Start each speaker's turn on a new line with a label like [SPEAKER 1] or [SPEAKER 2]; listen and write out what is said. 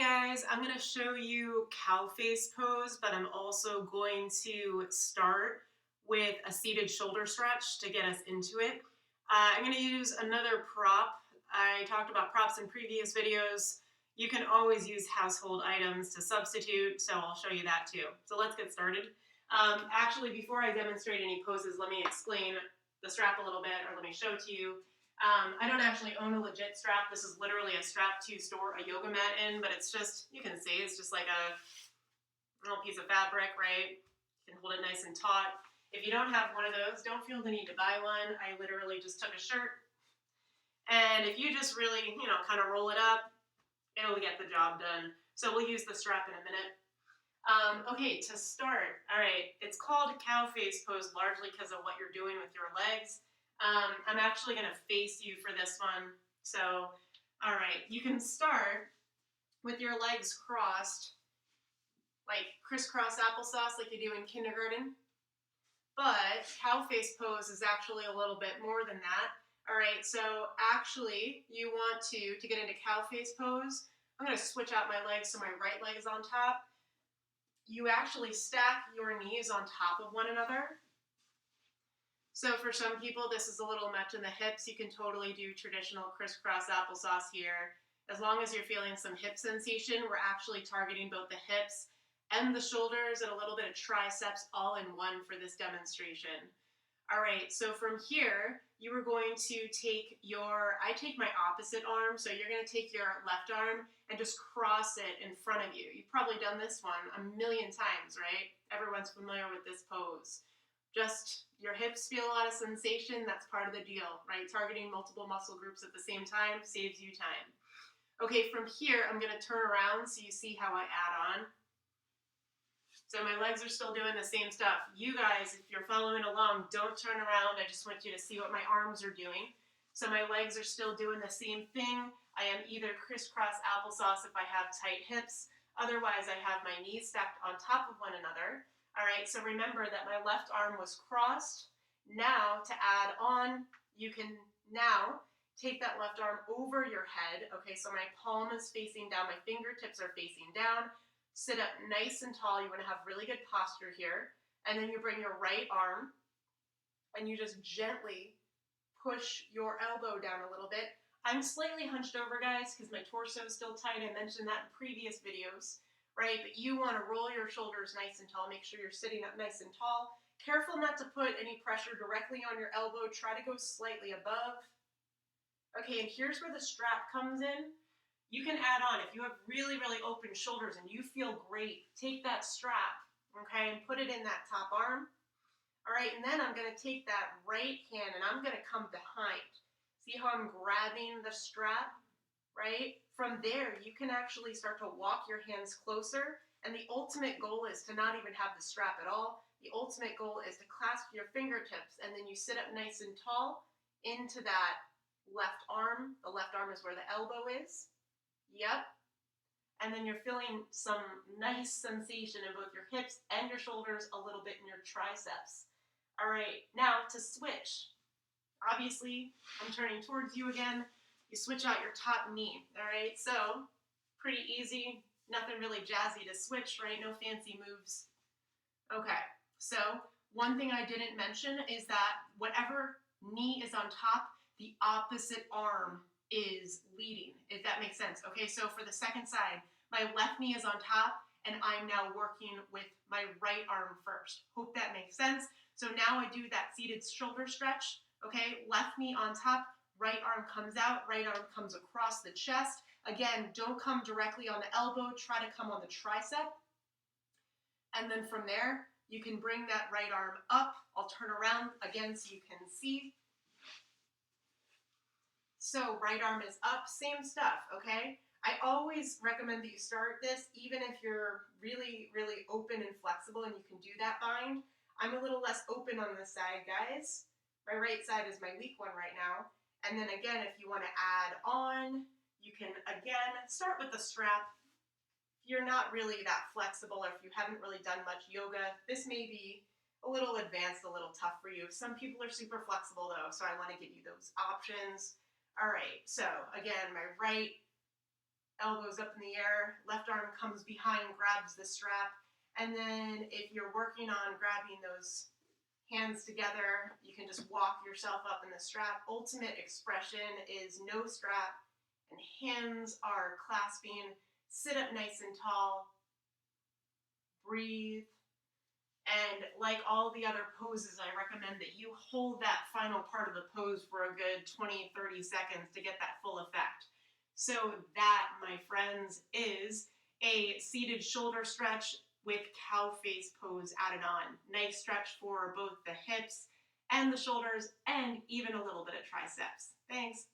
[SPEAKER 1] guys, I'm going to show you cow face pose, but I'm also going to start with a seated shoulder stretch to get us into it. I'm going to use another prop. I talked about props in previous videos. You can always use household items to substitute, so I'll show you that too. So let's get started. Actually, before I demonstrate any poses, let me explain the strap a little bit, or let me show to you. I don't actually own a legit strap. This is literally a strap to store a yoga mat in, but it's just, you can see, it's just like a little piece of fabric, right? You can hold it nice and taut. If you don't have one of those, don't feel the need to buy one. I literally just took a shirt, and if you just really, kind of roll it up, it'll get the job done. So we'll use the strap in a minute. Okay, to start, all right, it's called cow face pose largely because of what you're doing with your legs. I'm actually going to face you for this one. So, all right, you can start with your legs crossed, like crisscross applesauce like you do in kindergarten. But cow face pose is actually a little bit more than that. All right, so actually you want to get into cow face pose, I'm going to switch out my legs so my right leg is on top. You actually stack your knees on top of one another. So for some people, this is a little much in the hips. You can totally do traditional crisscross applesauce here. As long as you're feeling some hip sensation, we're actually targeting both the hips and the shoulders and a little bit of triceps all in one for this demonstration. All right, so from here, you are going to take I take my opposite arm, so you're going to take your left arm and just cross it in front of you. You've probably done this one a million times, right? Everyone's familiar with this pose. Just your hips feel a lot of sensation, that's part of the deal, right? Targeting multiple muscle groups at the same time saves you time. Okay, from here, I'm going to turn around so you see how I add on. So my legs are still doing the same stuff. You guys, if you're following along, don't turn around. I just want you to see what my arms are doing. So my legs are still doing the same thing. I am either crisscross applesauce if I have tight hips. Otherwise, I have my knees stacked on top of one another. All right, so remember that my left arm was crossed. Now, to add on, you can now take that left arm over your head. Okay, so my palm is facing down, my fingertips are facing down. Sit up nice and tall. You want to have really good posture here. And then you bring your right arm and you just gently push your elbow down a little bit. I'm slightly hunched over, guys, because my torso is still tight. I mentioned that in previous videos. Right, but you want to roll your shoulders nice and tall. Make sure you're sitting up nice and tall. Careful not to put any pressure directly on your elbow. Try to go slightly above. Okay, and here's where the strap comes in. You can add on, if you have really, really open shoulders and you feel great, take that strap, okay, and put it in that top arm. All right, and then I'm going to take that right hand and I'm going to come behind. See how I'm grabbing the strap, right? From there, you can actually start to walk your hands closer, and the ultimate goal is to not even have the strap at all. The ultimate goal is to clasp your fingertips, and then you sit up nice and tall into that left arm. The left arm is where the elbow is. Yep. And then you're feeling some nice sensation in both your hips and your shoulders, a little bit in your triceps. All right, now to switch. Obviously, I'm turning towards you again. You switch out your top knee, all right? So, pretty easy, nothing really jazzy to switch, right? No fancy moves. Okay, so one thing I didn't mention is that whatever knee is on top, the opposite arm is leading, if that makes sense. Okay, so for the second side, my left knee is on top, and I'm now working with my right arm first. Hope that makes sense. So now I do that seated shoulder stretch, okay? Left knee on top, right arm comes out, right arm comes across the chest. Again, don't come directly on the elbow, try to come on the tricep. And then from there, you can bring that right arm up. I'll turn around again so you can see. So right arm is up, same stuff, okay? I always recommend that you start this even if you're really, really open and flexible and you can do that bind. I'm a little less open on this side, guys. My right side is my weak one right now. And then again, if you want to add on, you can again start with the strap. If you're not really that flexible or if you haven't really done much yoga, this may be a little advanced, a little tough for you. Some people are super flexible though, so I want to give you those options. All right, so again, my right elbows up in the air, left arm comes behind, grabs the strap. And then if you're working on grabbing those hands together, you can just walk yourself up in the strap. Ultimate expression is no strap and hands are clasping. Sit up nice and tall, breathe. And like all the other poses, I recommend that you hold that final part of the pose for a good 20, 30 seconds to get that full effect. So that, my friends, is a seated shoulder stretch with cow face pose added on. Nice stretch for both the hips and the shoulders and even a little bit of triceps. Thanks.